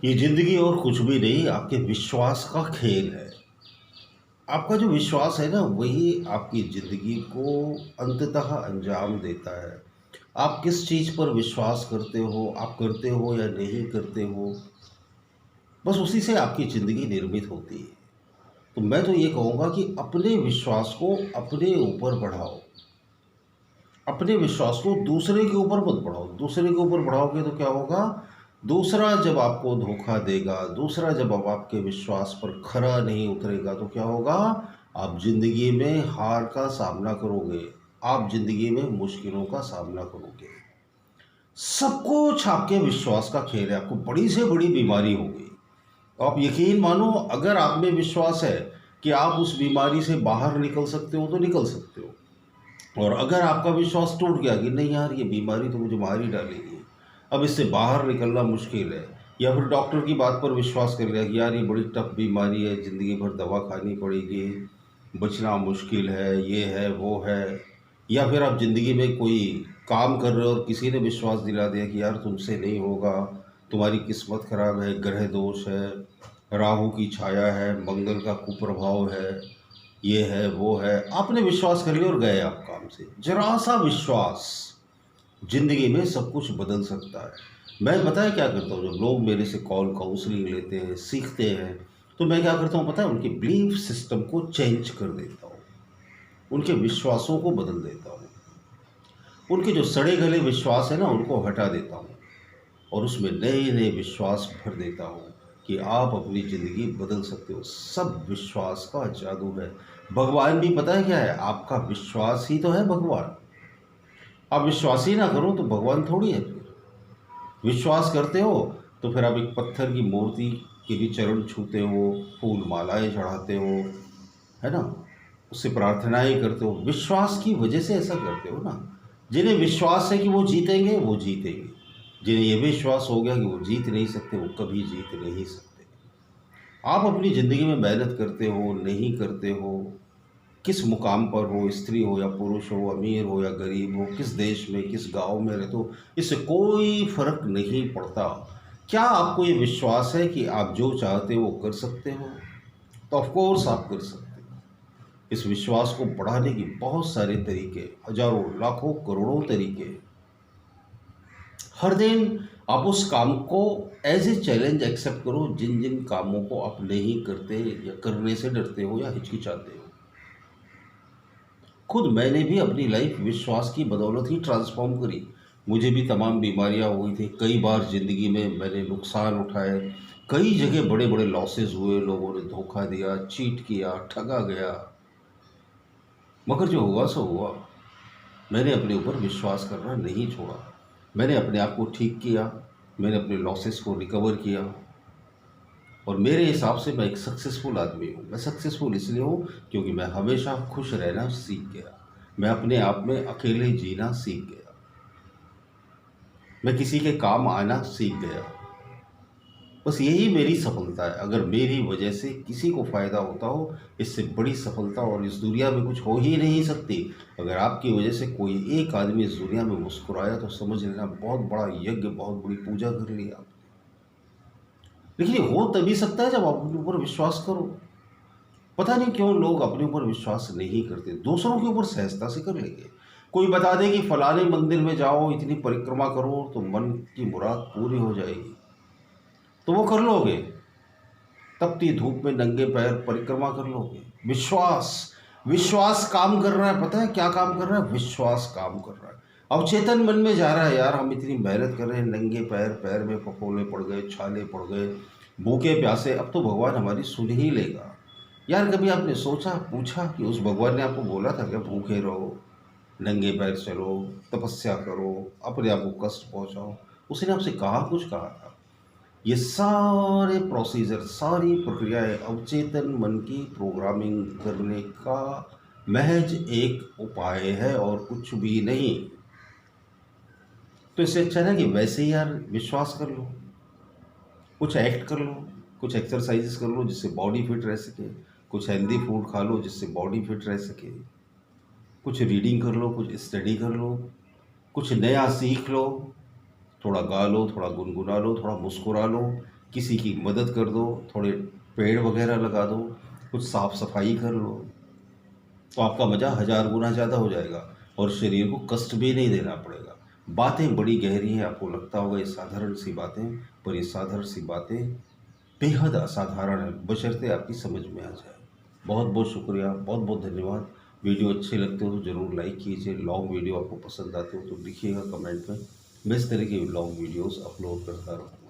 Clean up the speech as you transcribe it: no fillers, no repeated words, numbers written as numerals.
ये ज़िंदगी और कुछ भी नहीं, आपके विश्वास का खेल है। आपका जो विश्वास है ना, वही आपकी ज़िंदगी को अंततः अंजाम देता है। आप किस चीज़ पर विश्वास करते हो, आप करते हो या नहीं करते हो, बस उसी से आपकी ज़िंदगी निर्मित होती है। तो मैं तो ये कहूँगा कि अपने विश्वास को अपने ऊपर बढ़ाओ। अपने विश्वास को दूसरे के ऊपर मत बढ़ाओ। दूसरे के ऊपर बढ़ाओगे तो क्या होगा? दूसरा जब आपको धोखा देगा, दूसरा जब अब आपके विश्वास पर खरा नहीं उतरेगा तो क्या होगा? आप ज़िंदगी में हार का सामना करोगे। आप ज़िंदगी में मुश्किलों का सामना करोगे। सब कुछ आपके विश्वास का खेल है। आपको बड़ी से बड़ी बीमारी होगी, तो आप यकीन मानो, अगर आप में विश्वास है कि आप उस बीमारी से बाहर निकल सकते हो तो निकल सकते हो। और अगर आपका विश्वास टूट गया कि नहीं यार, ये बीमारी तो मुझे मार ही डालेगी, अब इससे बाहर निकलना मुश्किल है, या फिर डॉक्टर की बात पर विश्वास कर लिया कि यार ये बड़ी टफ बीमारी है, ज़िंदगी भर दवा खानी पड़ेगी, बचना मुश्किल है, ये है वो है, या फिर आप ज़िंदगी में कोई काम कर रहे हो और किसी ने विश्वास दिला दिया कि यार तुमसे नहीं होगा, तुम्हारी किस्मत खराब है, ग्रह दोष है, राहु की छाया है, मंगल का कुप्रभाव है, ये है वो है, आपने विश्वास कर लिया और गए आप काम से। जरा सा विश्वास जिंदगी में सब कुछ बदल सकता है। मैं बताया क्या करता हूँ, जब लोग मेरे से कॉल काउंसलिंग लेते हैं, सीखते हैं, तो मैं क्या करता हूँ पता है? उनके बिलीफ सिस्टम को चेंज कर देता हूँ, उनके विश्वासों को बदल देता हूँ, उनके जो सड़े गले विश्वास है ना, उनको हटा देता हूँ और उसमें नए नए विश्वास भर देता हूँ कि आप अपनी ज़िंदगी बदल सकते हो। सब विश्वास का जादू है। भगवान भी पता है क्या है? आपका विश्वास ही तो है भगवान। आप विश्वास ही ना करो तो भगवान थोड़ी है फिर। विश्वास करते हो तो फिर आप एक पत्थर की मूर्ति के भी चरण छूते हो, फूल मालाएं चढ़ाते हो, है ना, उससे प्रार्थनाएं करते हो। विश्वास की वजह से ऐसा करते हो ना। जिन्हें विश्वास है कि वो जीतेंगे, वो जीतेंगे। जिन्हें ये विश्वास हो गया कि वो जीत नहीं सकते, वो कभी जीत नहीं सकते। आप अपनी ज़िंदगी में मेहनत करते हो नहीं करते हो, किस मुकाम पर हो, स्त्री हो या पुरुष हो, अमीर हो या गरीब हो, किस देश में किस गांव में रहते हो, इससे कोई फर्क नहीं पड़ता। क्या आपको ये विश्वास है कि आप जो चाहते हो वो कर सकते हो? तो ऑफ कोर्स आप कर सकते हो। इस विश्वास को बढ़ाने की बहुत सारे तरीके, हजारों लाखों करोड़ों तरीके। हर दिन आप उस काम को एज ए चैलेंज एक्सेप्ट करो, जिन जिन कामों को आप नहीं करते या करने से डरते हो या हिचकिचाते हो। खुद मैंने भी अपनी लाइफ विश्वास की बदौलत ही ट्रांसफॉर्म करी। मुझे भी तमाम बीमारियां हुई थी, कई बार ज़िंदगी में मैंने नुकसान उठाए, कई जगह बड़े बड़े लॉसेस हुए, लोगों ने धोखा दिया, चीट किया, ठगा गया, मगर जो हुआ सो हुआ। मैंने अपने ऊपर विश्वास करना नहीं छोड़ा। मैंने अपने आप को ठीक किया, मैंने अपने लॉसेस को रिकवर किया, और मेरे हिसाब से मैं एक सक्सेसफुल आदमी हूँ। मैं सक्सेसफुल इसलिए हूँ क्योंकि मैं हमेशा खुश रहना सीख गया। मैं अपने आप में अकेले जीना सीख गया। मैं किसी के काम आना सीख गया। बस यही मेरी सफलता है। अगर मेरी वजह से किसी को फ़ायदा होता हो, इससे बड़ी सफलता और इस दुनिया में कुछ हो ही नहीं सकती। अगर आपकी वजह से कोई एक आदमी इस दुनिया में मुस्कुराया तो समझ लेना बहुत बड़ा यज्ञ, बहुत बड़ी पूजा कर ली आप। लेकिन ये हो तभी सकता है जब आप अपने ऊपर विश्वास करो। पता नहीं क्यों लोग अपने ऊपर विश्वास नहीं करते, दूसरों के ऊपर सहजता से कर लेंगे। कोई बता दे कि फलाने मंदिर में जाओ, इतनी परिक्रमा करो तो मन की मुराद पूरी हो जाएगी, तो वो कर लोगे। तपती धूप में नंगे पैर परिक्रमा कर लोगे। विश्वास, विश्वास काम कर रहा है। पता है क्या काम कर रहा है? विश्वास काम कर रहा है। अब चेतन मन में जा रहा है, यार हम इतनी मेहनत कर रहे हैं, नंगे पैर, पैर में फफोले पड़ गए, छाले पड़ गए, भूखे प्यासे, अब तो भगवान हमारी सुन ही लेगा। यार कभी आपने सोचा, पूछा कि उस भगवान ने आपको बोला था क्या भूखे रहो, नंगे पैर चलो, तपस्या करो, अपने आप को कष्ट पहुंचाओ? उसने आपसे कहा, कुछ कहा था? ये सारे प्रोसीजर, सारी प्रक्रियाएं अवचेतन मन की प्रोग्रामिंग करने का महज एक उपाय है और कुछ भी नहीं। तो इससे अच्छा है ना कि वैसे ही यार विश्वास कर लो, कुछ एक्ट कर लो, कुछ एक्सरसाइजेस कर लो जिससे बॉडी फिट रह सके, कुछ हेल्दी फूड खा लो जिससे बॉडी फिट रह सके, कुछ रीडिंग कर लो, कुछ स्टडी कर लो, कुछ नया सीख लो, थोड़ा गा लो, थोड़ा गुनगुना लो, थोड़ा मुस्कुरा लो। किसी की मदद कर दो, थोड़े पेड़ वगैरह लगा दो, कुछ साफ सफाई कर लो, तो आपका मज़ा 1000 गुना ज़्यादा हो जाएगा और शरीर को कष्ट भी नहीं देना पड़ेगा। बातें बड़ी गहरी हैं, आपको लगता होगा ये साधारण सी बातें, पर ये साधारण सी बातें बेहद असाधारण है, बशर्ते आपकी समझ में आ जाए। बहुत बहुत शुक्रिया, बहुत बहुत धन्यवाद। वीडियो अच्छे लगते हो तो ज़रूर लाइक कीजिए। लॉन्ग वीडियो आपको पसंद आते हो तो लिखिएगा कमेंट में। मैं इस तरह की लॉन्ग वीडियोस अपलोड करता रहूँगा।